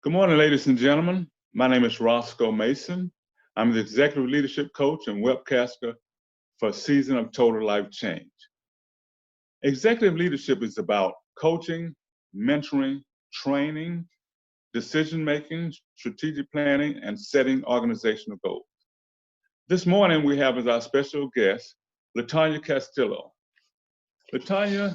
Good morning, ladies and gentlemen. My name is Roscoe Mason. I'm the Executive Leadership Coach and Webcaster for Season of Total Life Change. Executive leadership is about coaching, mentoring, training, decision-making, strategic planning, and setting organizational goals. This morning, we have as our special guest, LaTonya Castillo. LaTonya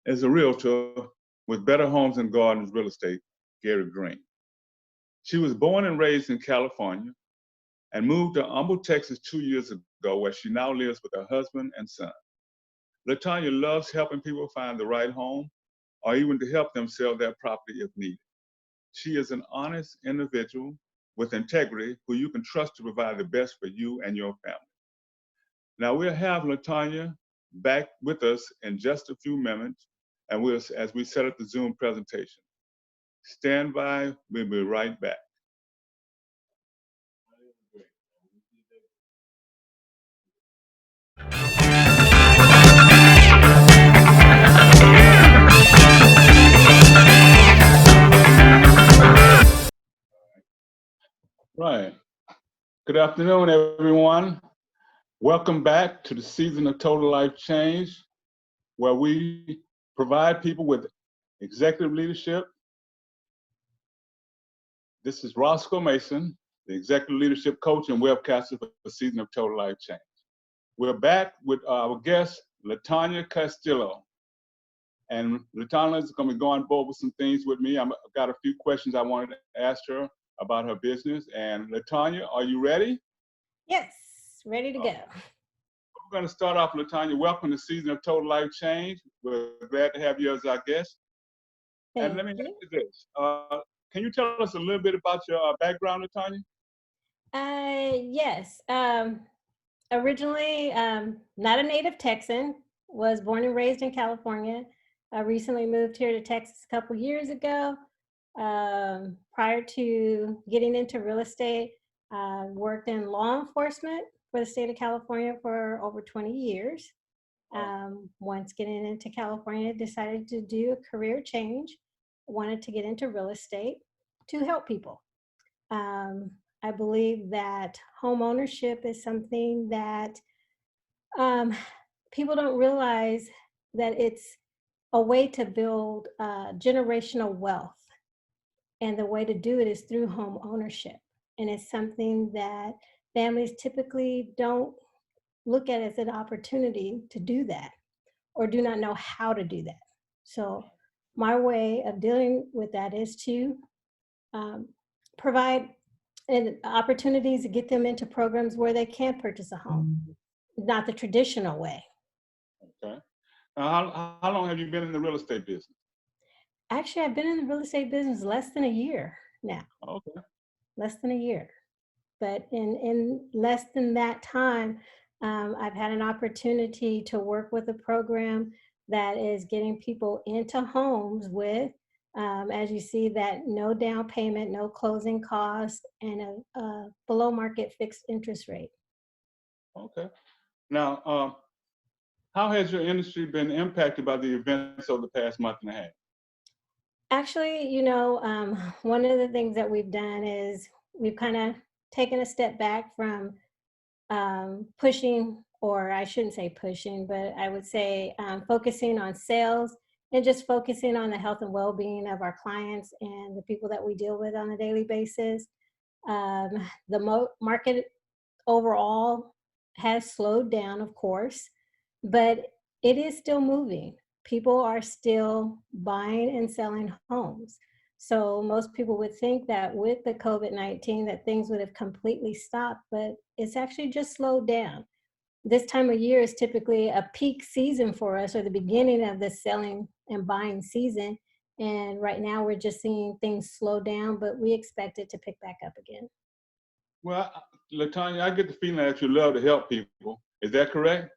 is a realtor with Better Homes and Gardens Real Estate, Kerry. She was born and raised in California and moved to Humble, Texas 2 years ago, where she now lives with her husband and son. LaTonya loves helping people find the right home or even to help them sell their property if needed. She is an honest individual with integrity who you can trust to provide the best for you and your family. Now we'll have LaTonya back with us in just a few minutes, and as we set up the Zoom presentation. Stand by, we'll be right back. Right. Good afternoon, everyone. Welcome back to the Season of Total Life Change, where we provide people with executive leadership. This is Roscoe Mason, the Executive Leadership Coach and Webcaster for the Season of Total Life Change. We're back with our guest, LaTonya Castillo. And LaTonya is going to be going over some things with me. I've got a few questions I wanted to ask her about her business. And LaTonya, are you ready? Yes, ready to go. We're going to start off, LaTonya. Welcome to Season of Total Life Change. We're glad to have you as our guest. And let me ask you this. Can you tell us a little bit about your background, LaTonya? Yes. Originally, not a native Texan, was born and raised in California. I recently moved here to Texas a couple years ago. Prior to getting into real estate, I worked in law enforcement for the state of California for over 20 years. Once getting into California, decided to do a career change. Wanted to get into real estate to help people. I believe that home ownership is something that people don't realize that it's a way to build generational wealth. And the way to do it is through home ownership. And it's something that families typically don't look at as an opportunity to do that or do not know how to do that. So my way of dealing with that is to provide opportunities to get them into programs where they can purchase a home, not the traditional way. Okay. Now, how long have you been in the real estate business? Actually, I've been in the real estate business less than a year now. Okay. Less than a year. But in less than that time, I've had an opportunity to work with a program that is getting people into homes with, as you see, that no down payment, no closing costs, and a below market fixed interest rate. Okay. Now, how has your industry been impacted by the events of the past month and a half? Actually, one of the things that we've done is we've kind of taken a step back from pushing, or I shouldn't say pushing, but I would say focusing on sales and just focusing on the health and well-being of our clients and the people that we deal with on a daily basis. Um, the market overall has slowed down, of course, but it is still moving. People are still buying and selling homes. So most people would think that with the COVID-19 that things would have completely stopped, but it's actually just slowed down. This time of year is typically a peak season for us, or the beginning of the selling and buying season. And right now we're just seeing things slow down, but we expect it to pick back up again. Well, LaTonya, I get the feeling that you love to help people. Is that correct?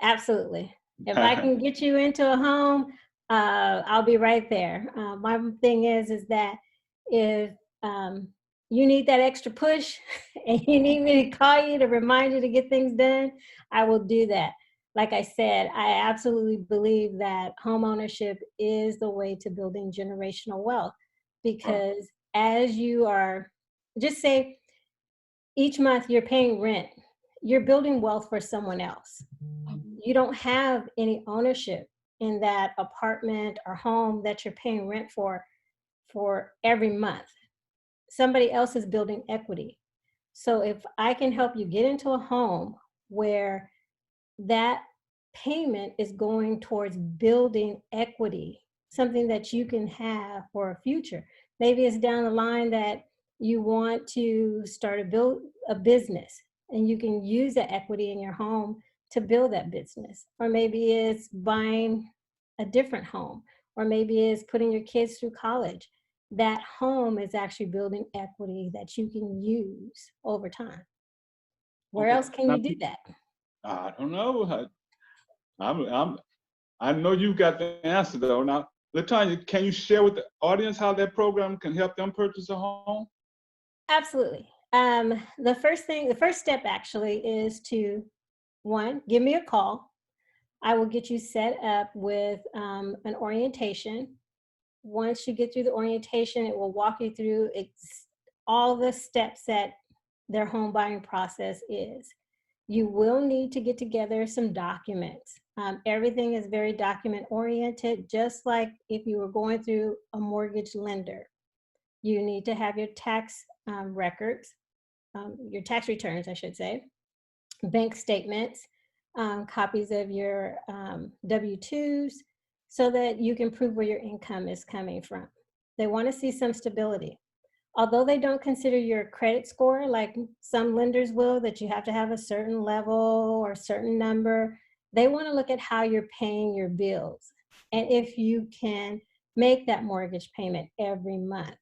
Absolutely. If I can get you into a home, I'll be right there. My thing is that if you need that extra push and you need me to call you to remind you to get things done, I will do that. Like I said, I absolutely believe that home ownership is the way to building generational wealth, because as you are, just say each month you're paying rent, you're building wealth for someone else. You don't have any ownership in that apartment or home that you're paying rent for every month. Somebody else is building equity. So if I can help you get into a home where that payment is going towards building equity, something that you can have for a future. Maybe it's down the line that you want to build a business, and you can use the equity in your home to build that business. Or maybe it's buying a different home, or maybe it's putting your kids through college. That home is actually building equity that you can use over time. Where Okay. else can Now, you do that? I don't know. I know you got the answer though. Now, LaTonya, can you share with the audience how that program can help them purchase a home? Absolutely. The first step actually is to, one, give me a call. I will get you set up with an orientation. Once you get through the orientation, it will walk you through all the steps that their home buying process is. You will need to get together some documents. Everything is very document oriented, just like if you were going through a mortgage lender. You need to have your tax records, your tax returns, I should say, bank statements, copies of your W-2s, so that you can prove where your income is coming from. They want to see some stability. Although they don't consider your credit score like some lenders will, that you have to have a certain level or certain number, they want to look at how you're paying your bills and if you can make that mortgage payment every month.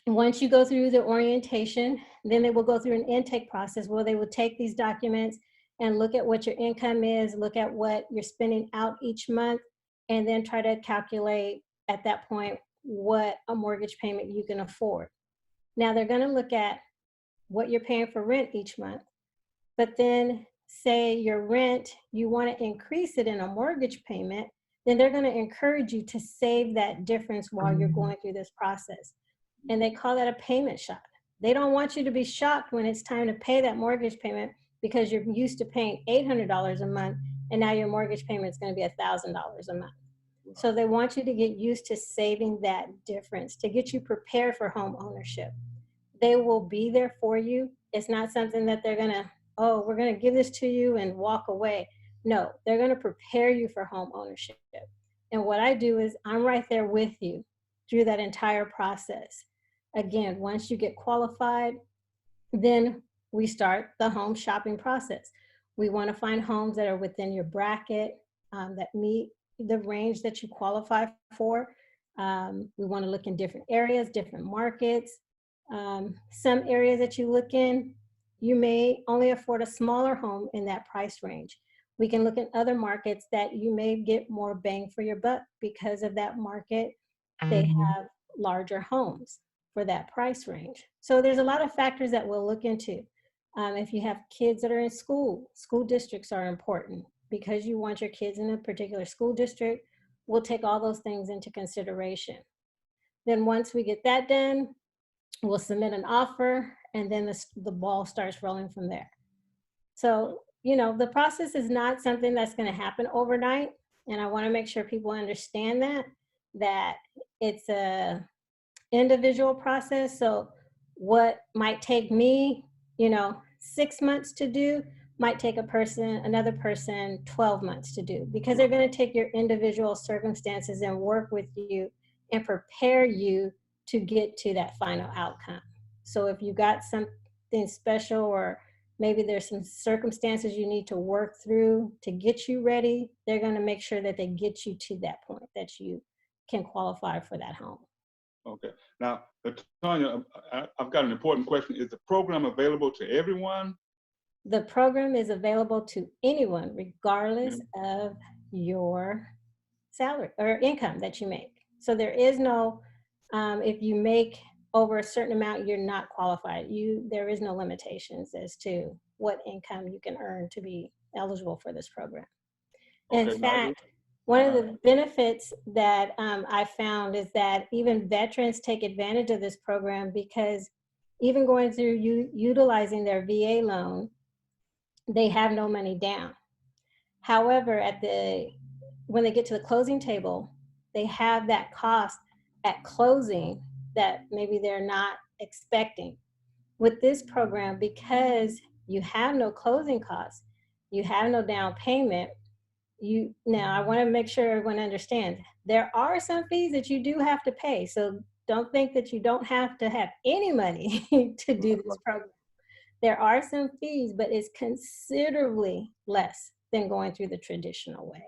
Once you go through the orientation, then they will go through an intake process where they will take these documents and look at what your income is, look at what you're spending out each month, and then try to calculate at that point what a mortgage payment you can afford. Now they're going to look at what you're paying for rent each month, but then say your rent, you want to increase it in a mortgage payment, then they're going to encourage you to save that difference while you're going through this process. And they call that a payment shock. They don't want you to be shocked when it's time to pay that mortgage payment because you're used to paying $800 a month and now your mortgage payment is going to be $1,000 a month. So they want you to get used to saving that difference to get you prepared for home ownership. They will be there for you. It's not something that they're going to, oh, we're going to give this to you and walk away. No, they're going to prepare you for home ownership. And what I do is I'm right there with you through that entire process. Again, once you get qualified, then we start the home shopping process. We want to find homes that are within your bracket, that meet the range that you qualify for. We want to look in different areas, different markets. Some areas that you look in, you may only afford a smaller home in that price range. We can look in other markets that you may get more bang for your buck because of that market. They have larger homes for that price range. So there's a lot of factors that we'll look into. If you have kids that are in school districts are important because you want your kids in a particular school district. We'll take all those things into consideration. Then once we get that done, we'll submit an offer, and then the ball starts rolling from there. So, the process is not something that's going to happen overnight. And I want to make sure people understand that it's a individual process. So what might take me, 6 months to do might take another person 12 months to do, because they're going to take your individual circumstances and work with you and prepare you to get to that final outcome. So if you got something special, or maybe there's some circumstances you need to work through to get you ready, they're going to make sure that they get you to that point that you can qualify for that home. Okay. Now, LaTonya, I've got an important question. Is the program available to everyone? The program is available to anyone, regardless of your salary or income that you make. So there is no, if you make over a certain amount, you're not qualified. There is no limitations as to what income you can earn to be eligible for this program. In fact, one of the benefits that I found is that even veterans take advantage of this program, because even going through utilizing their VA loan, they have no money down. However, when they get to the closing table, they have that cost at closing that maybe they're not expecting. With this program, because you have no closing costs, you have no down payment, now I want to make sure everyone understands there are some fees that you do have to pay. So don't think that you don't have to have any money to do this program. There are some fees, but it's considerably less than going through the traditional way.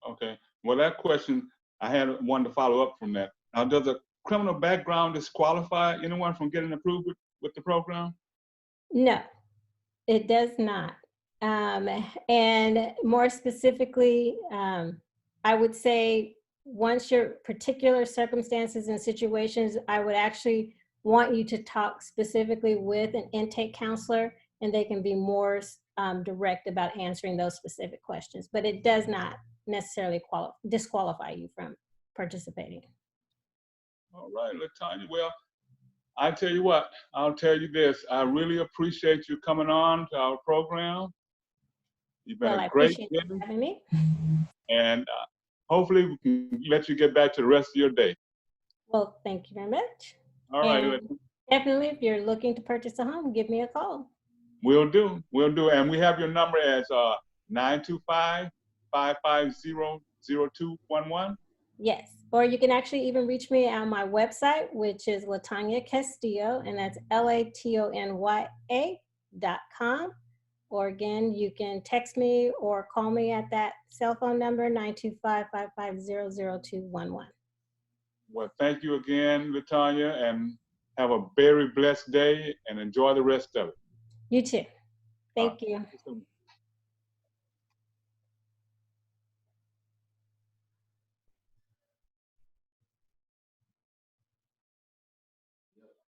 Okay. Well, that question, I had one to follow up from that. Now, does a criminal background disqualify anyone from getting approved with the program? No, it does not. And more specifically, I would say once your particular circumstances and situations, I would actually want you to talk specifically with an intake counselor, and they can be more direct about answering those specific questions. But it does not necessarily disqualify you from participating. All right, LaTonya. Well, I tell you what, I'll tell you this. I really appreciate you coming on to our program. You've been Well, I a great appreciate guest, you having me. and hopefully we can let you get back to the rest of your day. Well, thank you very much. All right. And definitely, if you're looking to purchase a home, give me a call. We'll do. And we have your number as 925-550-0211. Yes, or you can actually even reach me on my website, which is LaTonya Castillo, and that's LaTonya.com. Or again, you can text me or call me at that cell phone number, 925-550-0211. Well, thank you again, LaTonya, and have a very blessed day and enjoy the rest of it. You too. Thank you.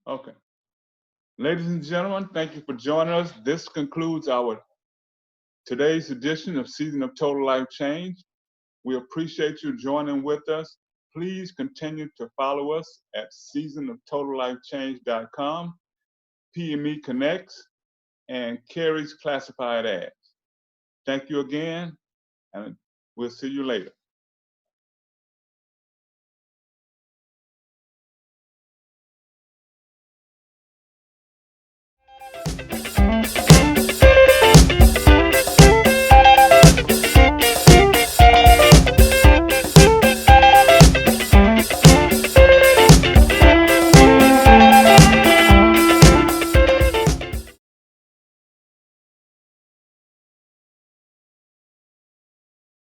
Okay. Ladies and gentlemen, thank you for joining us. This concludes our today's edition of Season of Total Life Change. We appreciate you joining with us. Please continue to follow us at seasonoftotallifechange.com, PME Connects, and Kerry's Classified Ads. Thank you again, and we'll see you later.